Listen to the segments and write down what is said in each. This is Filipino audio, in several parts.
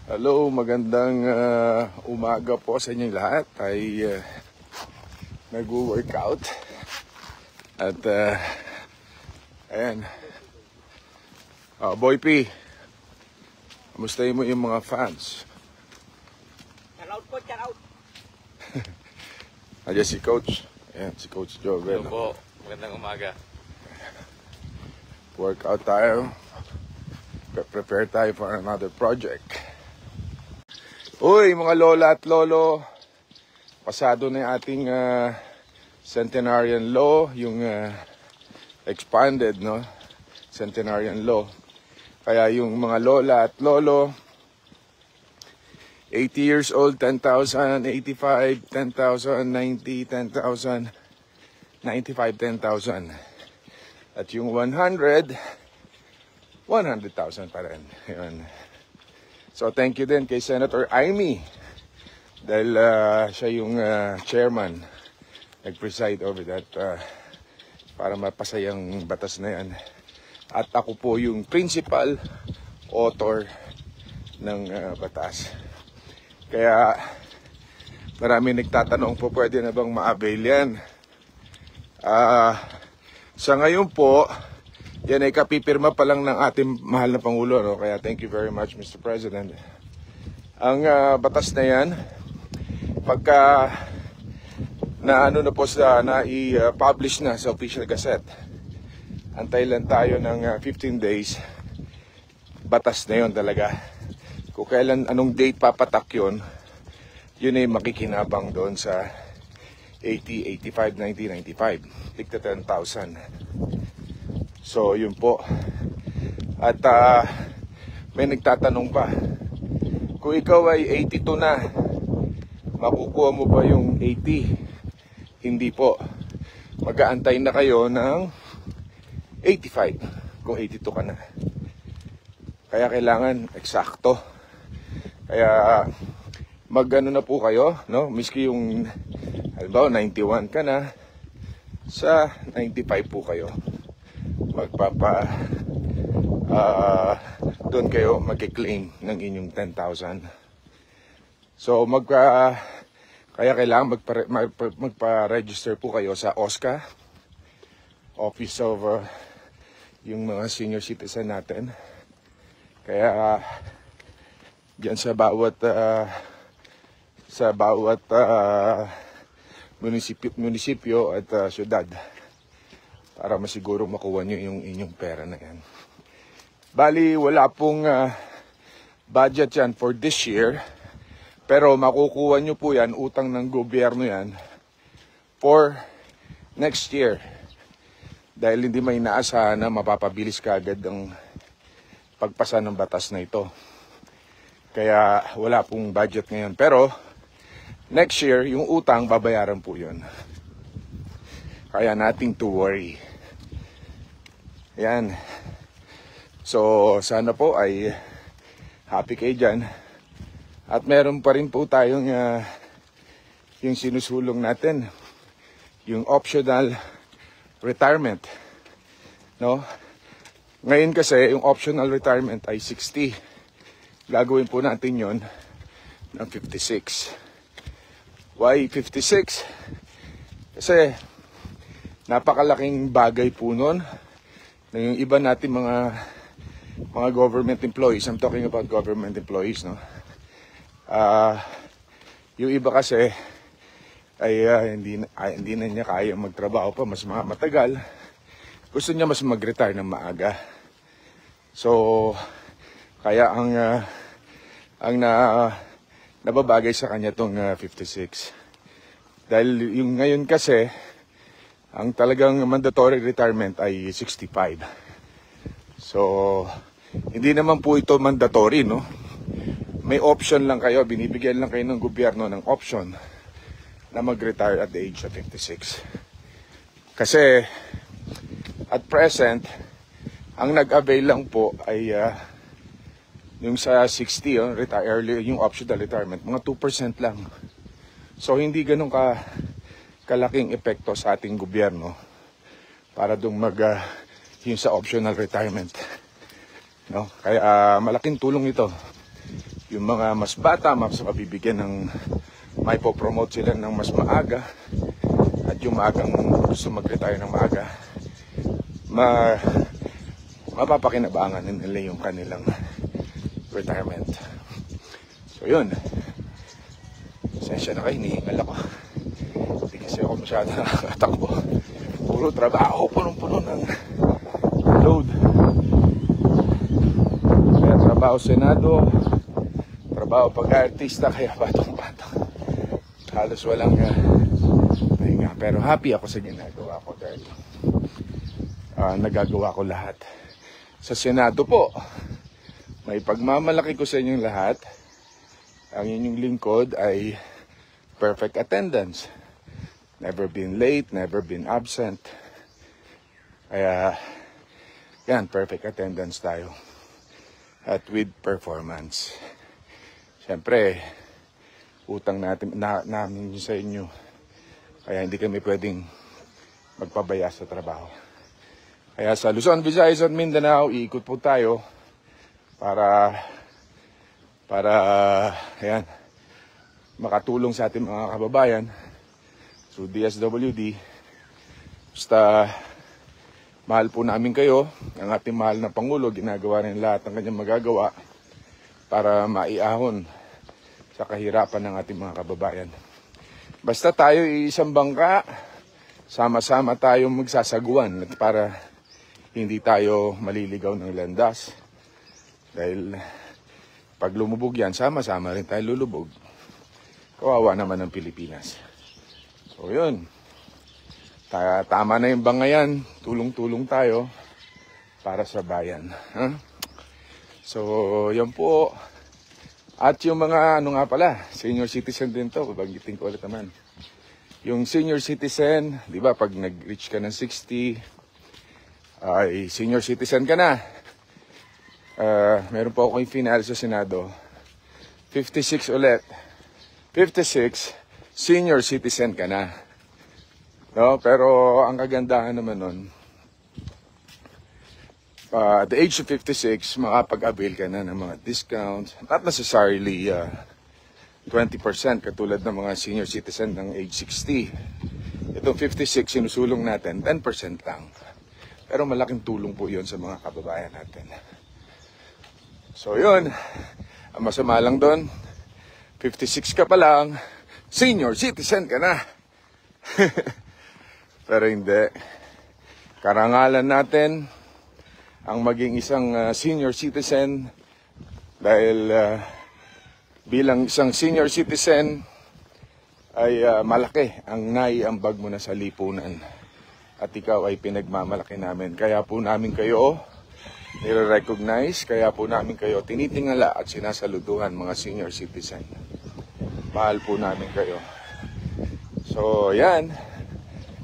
Hello, magandang umaga po sa inyong lahat. Ay nag-workout at ayan. Boy P, kamustahin mo yung mga fans? Shout out po, shout out. Ayan si Coach. Ayan si Coach Jovel. Hello po, magandang umaga. Workout tayo. Prepare tayo for another project. Uy, mga lola at lolo, pasado na yung ating centenarian law, yung expanded, no? Centenarian law. Kaya yung mga lola at lolo, 80 years old, 10,000, 85, 10,000, 90, 10,000, 95, 10,000. At yung 100,000 pa rin. Yun. So thank you din kay Senator Amy dahil siya yung chairman, nag-preside over that para mapasayang batas na yan. At ako po yung principal author ng batas. Kaya marami nagtatanong po, pwede na bang ma-avail yan? Sa ngayon po, yan ay kapipirma pa lang ng ating mahal na Pangulo, no? Kaya thank you very much, Mr. President. Ang batas na yan, pagka na-publish na sa Official Gazette, antay lang tayo ng 15 days, batas na yon talaga. Kung kailan, anong date papatak yun, yun ay makikinabang doon sa 80, 85, 90, 95. Tigta 10,000. So, yun po. At may nagtatanong pa, kung ikaw ay 82 na, makukuha mo ba yung 80? Hindi po. Mag-aantay na kayo ng 85 kung 82 ka na. Kaya kailangan eksakto. Kaya mag-ano na po kayo, no? Miski yung, halimbawa, 91 ka na, sa 95 po kayo. Doon kayo mag-claim ng inyong 10,000. So kaya kailangan magpa-register po kayo sa OSCA, Office of yung mga senior citizen natin. Kaya diyan sa bawat munisipyo at syudad, para masiguro makuha nyo yung inyong pera na yan. Bali, wala pong budget yan for this year, pero makukuha nyo po yan, utang ng gobyerno yan, for next year. Dahil hindi may inaasahan na mapapabilis kaagad ang pagpasa ng batas na ito. Kaya wala pong budget ngayon. Pero next year, yung utang, babayaran po yun. Kaya nothing to worry. Yan. So, sana po ay happy kayo dyan. At meron pa rin po tayong yung sinusulong natin, yung optional retirement. No? Ngayon kasi, yung optional retirement ay 60. Gagawin po natin yon ng 56. Why 56? Kasi napakalaking bagay po nun na yung iba natin mga government employees, I'm talking about government employees, no? Yung iba kasi ay hindi na niya kaya magtrabaho pa mas matagal. Gusto niya mas mag-retire ng maaga. So kaya ang nababagay sa kanya tong 56. Dahil yung ngayon kasi ang talagang mandatory retirement ay 65. So, hindi naman po ito mandatory, no? May option lang kayo, binibigyan lang kayo ng gobyerno ng option na mag-retire at the age of 56. Kasi, at present, ang nag-avail lang po ay yung sa 60, retire early, yung optional retirement, mga 2% lang. So, hindi ganun kalaking epekto sa ating gobyerno para doon yung sa optional retirement. No? Kaya malaking tulong ito. yung mga mas bata, mas mabibigyan ng may po-promote sila ng mas maaga, at yung maagang gusto mag-retire ng maaga, mapapakinabangan nila yung kanilang retirement. So yun, pasensya na kayo, hinihingal ako. Hindi kasi ako masyado nakakatakbo. Puro trabaho, punong-puno ng load. Kaya trabaho Senado, trabaho pag-artista, kaya batong-batong. Halos walang pahinga. Pero happy ako sa ginagawa ko dahil nagagawa ko lahat. Sa Senado po, may pagmamalaki ko sa inyong lahat. Ang inyong lingkod ay perfect attendance. Never been late, never been absent. Kaya, yan, perfect attendance tayo. At with performance. Siyempre, utang namin sa inyo. Kaya hindi kami pwedeng magpabaya sa trabaho. Kaya sa Luzon, Visayas at Mindanao, iikot po tayo para ayan, makatulong sa ating mga kababayan through DSWD. Basta mahal po namin kayo, ang ating mahal na Pangulo, ginagawa rin lahat ng kanyang magagawa para maiahon sa kahirapan ng ating mga kababayan. Basta tayo isang bangka, sama-sama tayong magsasaguan para hindi tayo maliligaw ng landas. Dahil pag lumubog yan, sama-sama rin tayo lulubog. Kawawa naman ng Pilipinas. So yun, tama na yung bangayan, tulong-tulong tayo para sa bayan. Huh? So yan po. At yung mga ano nga pala, senior citizen din to, babanggitin ko ulit naman. Yung senior citizen, di ba, pag nag-reach ka ng 60, ay senior citizen ka na. Meron po ako yung final sa Senado. 56 ulit. 56, senior citizen ka na. No? Pero ang kagandahan naman nun, at the age of 56, makapag-avail ka na ng mga discounts. Not necessarily 20% katulad ng mga senior citizen ng age 60. Itong 56, sinusulong natin, 10% lang. Pero malaking tulong po yun sa mga kababayan natin. So yun, ang masama lang doon, 56 ka pa lang, senior citizen ka na. Pero hindi. Karangalan natin ang maging isang senior citizen dahil bilang isang senior citizen ay malaki ang naiambag mo na sa lipunan. At ikaw ay pinagmamalaki namin. Kaya po namin kayo nire-recognize, kaya po namin kayo tinitingala at sinasaluduhan mga senior citizen. Mahal po namin kayo. So yan,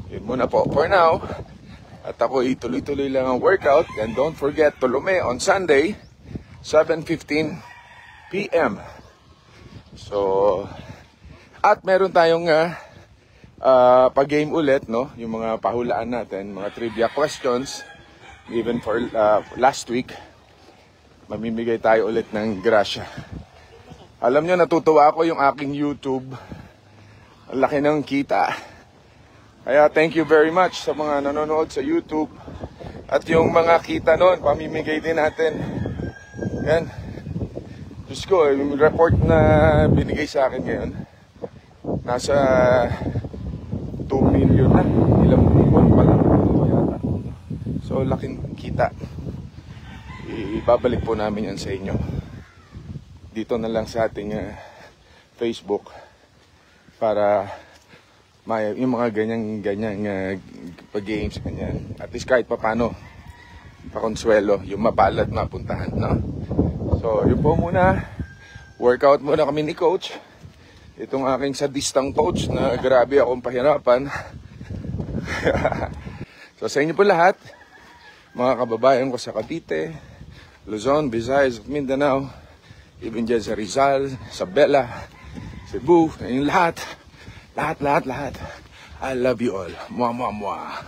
yun muna po for now. At ako ituloy-tuloy lang ang workout. And don't forget Tolome on Sunday, 7:15 p.m. So, at meron tayong pag-game ulit, no? Yung mga pahulaan natin, mga trivia questions. Even for last week, mamimigay tayo ulit ng grasya. Alam nyo, natutuwa ako yung aking YouTube. Ang laki ng kita. Kaya thank you very much sa mga nanonood sa YouTube. At yung mga kita noon, pamimigay din natin. Yan. Diyos ko, yung report na binigay sa akin ngayon, nasa 2 million na. Ilang buwan pa lang. So, laking kita. Ibabalik po namin yan sa inyo. Dito na lang sa ating Facebook para yung mga ganyan pag-games, ganyan. At least kahit papano, pakonsuelo, yung mapalad mapuntahan, no? So, yun po muna. Workout muna kami ni Coach. Itong aking sadistang coach na grabe akong pahirapan. So, sa inyo po lahat, mga kababayan ko sa Cavite, Luzon, Visayas, Mindanao, even dyan sa Rizal, sa Bella, Cebu, yung lahat. I love you all. Mwah, mwah, mwah.